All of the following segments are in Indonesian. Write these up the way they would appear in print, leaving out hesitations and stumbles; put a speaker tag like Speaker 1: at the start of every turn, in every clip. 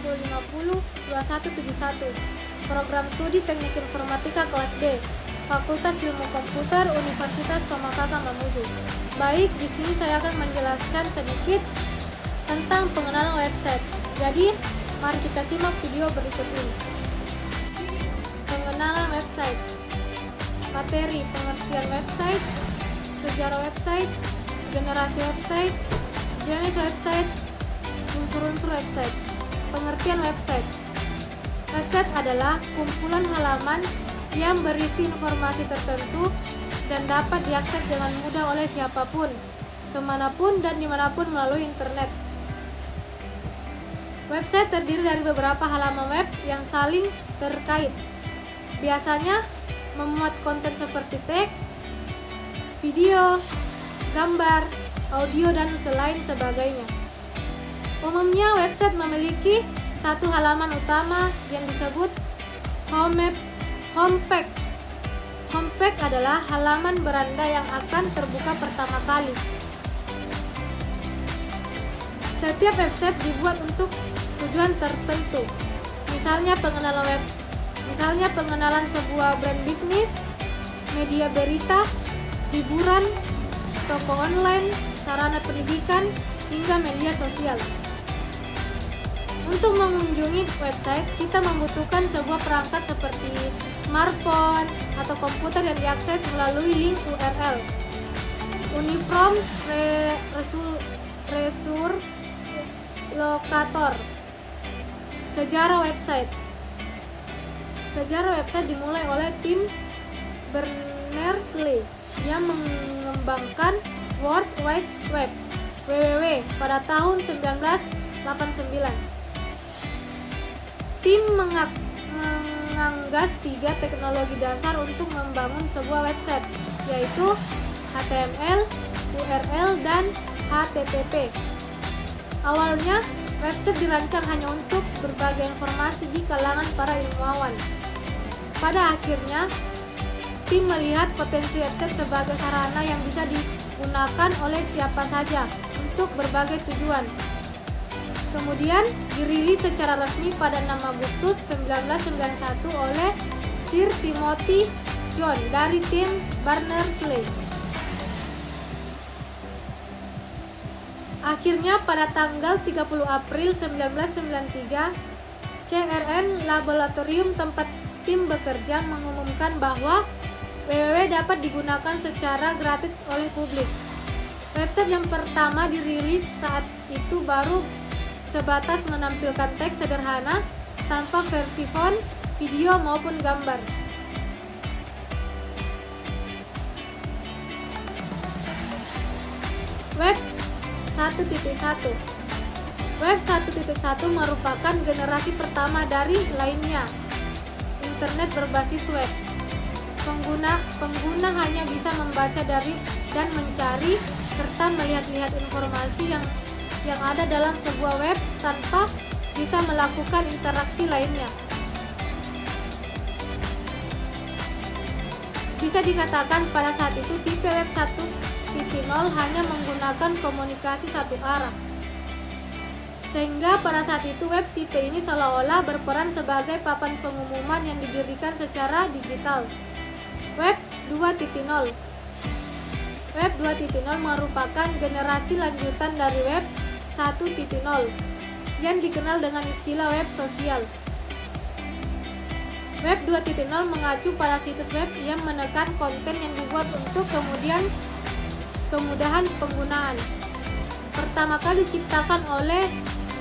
Speaker 1: 50502171. Program Studi Teknik Informatika kelas B, Fakultas Ilmu Komputer Universitas Tomohon Mamuju. Baik, di sini saya akan menjelaskan sedikit tentang pengenalan website. Jadi, mari kita simak video berikut ini. Pengenalan website. Materi: pengertian website, sejarah website, generasi website, jenis website, unsur-unsur website. Pengertian website. Website adalah kumpulan halaman yang berisi informasi tertentu dan dapat diakses dengan mudah oleh siapapun, kemanapun dan dimanapun melalui internet. Website terdiri dari beberapa halaman web yang saling terkait. Biasanya memuat konten seperti teks, video, gambar, audio, dan selain sebagainya. Umumnya website memiliki satu halaman utama yang disebut homepage. Homepage adalah halaman beranda yang akan terbuka pertama kali. Setiap website dibuat untuk tujuan tertentu. Misalnya pengenalan sebuah brand bisnis, media berita, hiburan, toko online, sarana pendidikan, hingga media sosial. Untuk mengunjungi website, kita membutuhkan sebuah perangkat seperti smartphone atau komputer yang diakses melalui link URL. Uniform Resource Locator. Sejarah website. Sejarah website dimulai oleh tim Berners-Lee yang mengembangkan World Wide Web (WWW) pada tahun 1989. Tim menggagas 3 teknologi dasar untuk membangun sebuah website, yaitu HTML, URL, dan HTTP. Awalnya, website dirancang hanya untuk berbagi informasi di kalangan para ilmuwan. Pada akhirnya, tim melihat potensi website sebagai sarana yang bisa digunakan oleh siapa saja untuk berbagai tujuan. Kemudian dirilis secara resmi pada 6 Agustus 1991 oleh Sir Timothy John dari tim Berners-Lee. Akhirnya pada tanggal 30 April 1993, CERN Laboratorium tempat tim bekerja mengumumkan bahwa WWW dapat digunakan secara gratis oleh publik. Website yang pertama dirilis saat itu baru sebatas menampilkan teks sederhana tanpa versi font, video maupun gambar. Web 1.1. Web 1.1 merupakan generasi pertama dari lainnya internet berbasis web. Pengguna hanya bisa membaca dari dan mencari serta melihat-lihat informasi yang ada dalam sebuah web tanpa bisa melakukan interaksi lainnya. Bisa dikatakan pada saat itu tipe web 1.0 hanya menggunakan komunikasi satu arah. Sehingga pada saat itu web tipe ini seolah-olah berperan sebagai papan pengumuman yang didirikan secara digital. Web 2.0. Web 2.0 merupakan generasi lanjutan dari web 1.0 yang dikenal dengan istilah web sosial. Web 2.0 mengacu pada situs web yang menekan konten yang dibuat untuk kemudahan penggunaan. Pertama kali diciptakan oleh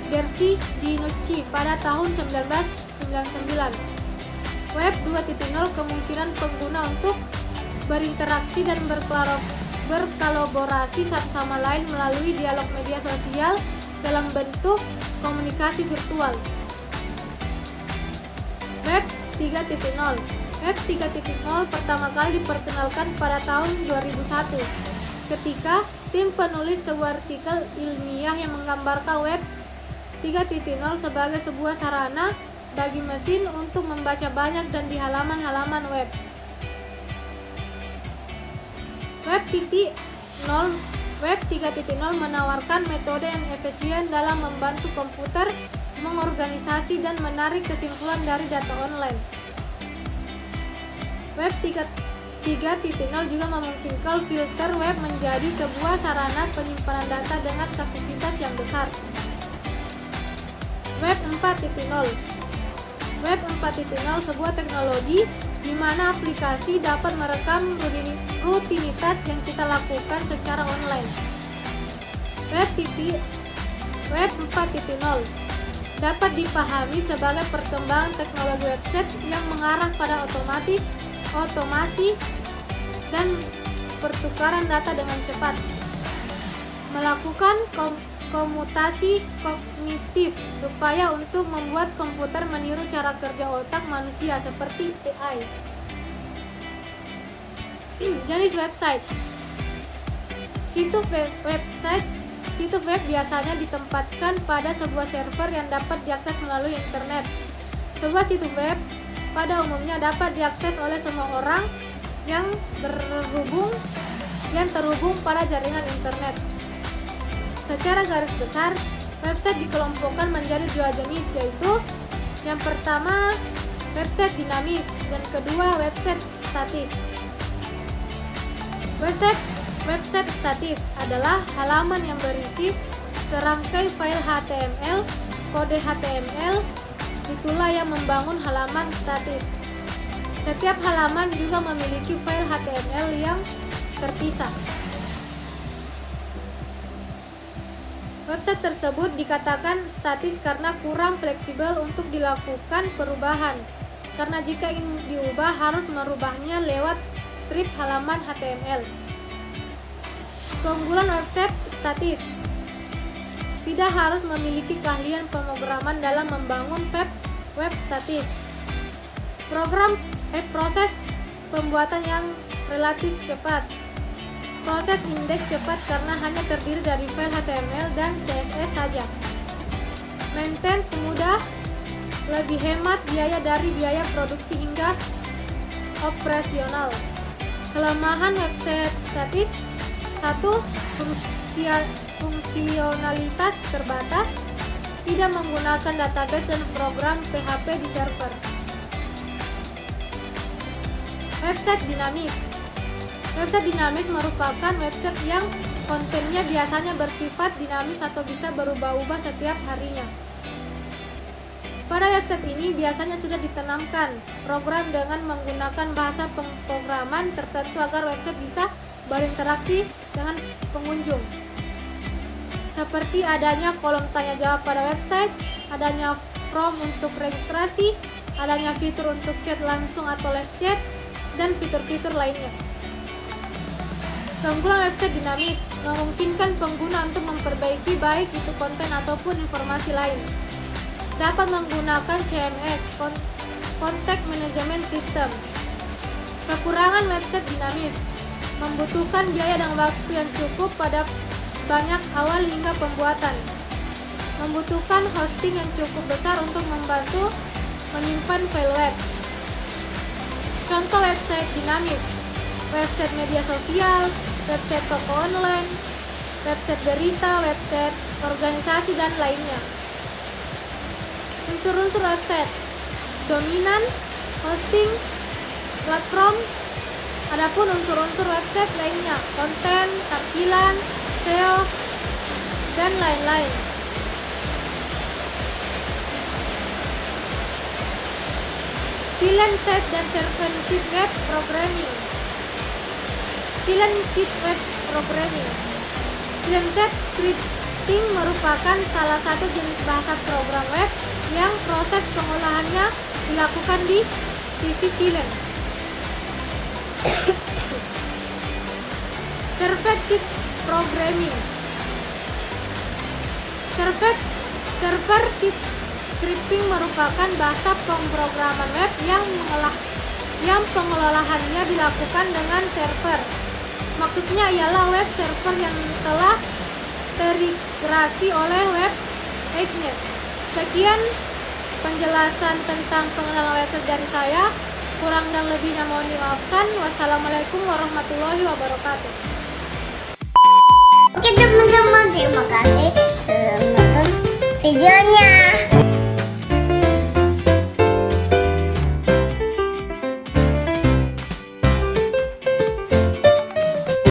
Speaker 1: Jerzy Dinucci pada tahun 1999. Web 2.0 kemungkinan pengguna untuk berinteraksi dan berkolaborasi satu sama lain melalui dialog media sosial dalam bentuk komunikasi virtual. Web 3.0. Web 3.0 pertama kali diperkenalkan pada tahun 2001 ketika tim penulis sebuah artikel ilmiah yang menggambarkan Web 3.0 sebagai sebuah sarana bagi mesin untuk membaca banyak dan di halaman-halaman web. Web 3.0 menawarkan metode yang efisien dalam membantu komputer mengorganisasi dan menarik kesimpulan dari data online. Web 3.0 juga memungkinkan filter web menjadi sebuah sarana penyimpanan data dengan kapasitas yang besar. Web 4.0. Web 4.0 sebuah teknologi di mana aplikasi dapat merekam rutinitas yang kita lakukan secara online. Web 4.0 dapat dipahami sebagai perkembangan teknologi website yang mengarah pada otomasi, dan pertukaran data dengan cepat, melakukan komutasi kognitif supaya untuk membuat komputer meniru cara kerja otak manusia seperti AI. Jenis website. Situs web biasanya ditempatkan pada sebuah server yang dapat diakses melalui internet. Sebuah situs web pada umumnya dapat diakses oleh semua orang yang terhubung pada jaringan internet. Secara garis besar, website dikelompokkan menjadi dua jenis, yaitu yang pertama website dinamis dan kedua website statis. Website statis adalah halaman yang berisi serangkai file HTML, kode HTML, itulah yang membangun halaman statis. Setiap halaman juga memiliki file HTML yang terpisah. Website tersebut dikatakan statis karena kurang fleksibel untuk dilakukan perubahan, karena jika ingin diubah harus merubahnya lewat strip halaman HTML. Keunggulan website statis: tidak harus memiliki keahlian pemrograman dalam membangun web statis. Proses pembuatan yang relatif cepat. Proses indeks cepat karena hanya terdiri dari file HTML dan CSS saja. Maintenance mudah, lebih hemat biaya dari biaya produksi hingga operasional. Kelemahan website statis: 1. Fungsionalitas terbatas, tidak menggunakan database dan program PHP di server. Website dinamis. Website dinamis merupakan website yang kontennya biasanya bersifat dinamis atau bisa berubah-ubah setiap harinya. Pada website ini biasanya sudah ditanamkan program dengan menggunakan bahasa pemrograman tertentu agar website bisa berinteraksi dengan pengunjung. Seperti adanya kolom tanya jawab pada website, adanya form untuk registrasi, adanya fitur untuk chat langsung atau live chat, dan fitur-fitur lainnya. Keunggulan website dinamis memungkinkan pengguna untuk memperbaiki baik itu konten ataupun informasi lain. Dapat menggunakan CMS, Content Management System. Kekurangan website dinamis: membutuhkan biaya dan waktu yang cukup pada banyak awal hingga pembuatan. Membutuhkan hosting yang cukup besar untuk membantu menyimpan file web. Contoh website dinamis: website media sosial, website toko online, website berita, website organisasi, dan lainnya. Unsur-unsur website: dominan, hosting, platform. Adapun unsur-unsur website lainnya: konten, tampilan, SEO, dan lain-lain. Client side dan server side web programming. Client side web programming. Client side scripting merupakan salah satu jenis bahasa program web yang proses pengolahannya dilakukan di sisi client. Server side programming. Server side scripting merupakan bahasa pemrograman web yang pengelolaannya dilakukan dengan server. Maksudnya ialah web server yang telah terintegrasi oleh web agent. Sekian penjelasan tentang pengenalan website dari saya. Kurang dan lebihnya mohon dimaafkan. Wassalamualaikum warahmatullahi wabarakatuh.
Speaker 2: Oke, teman.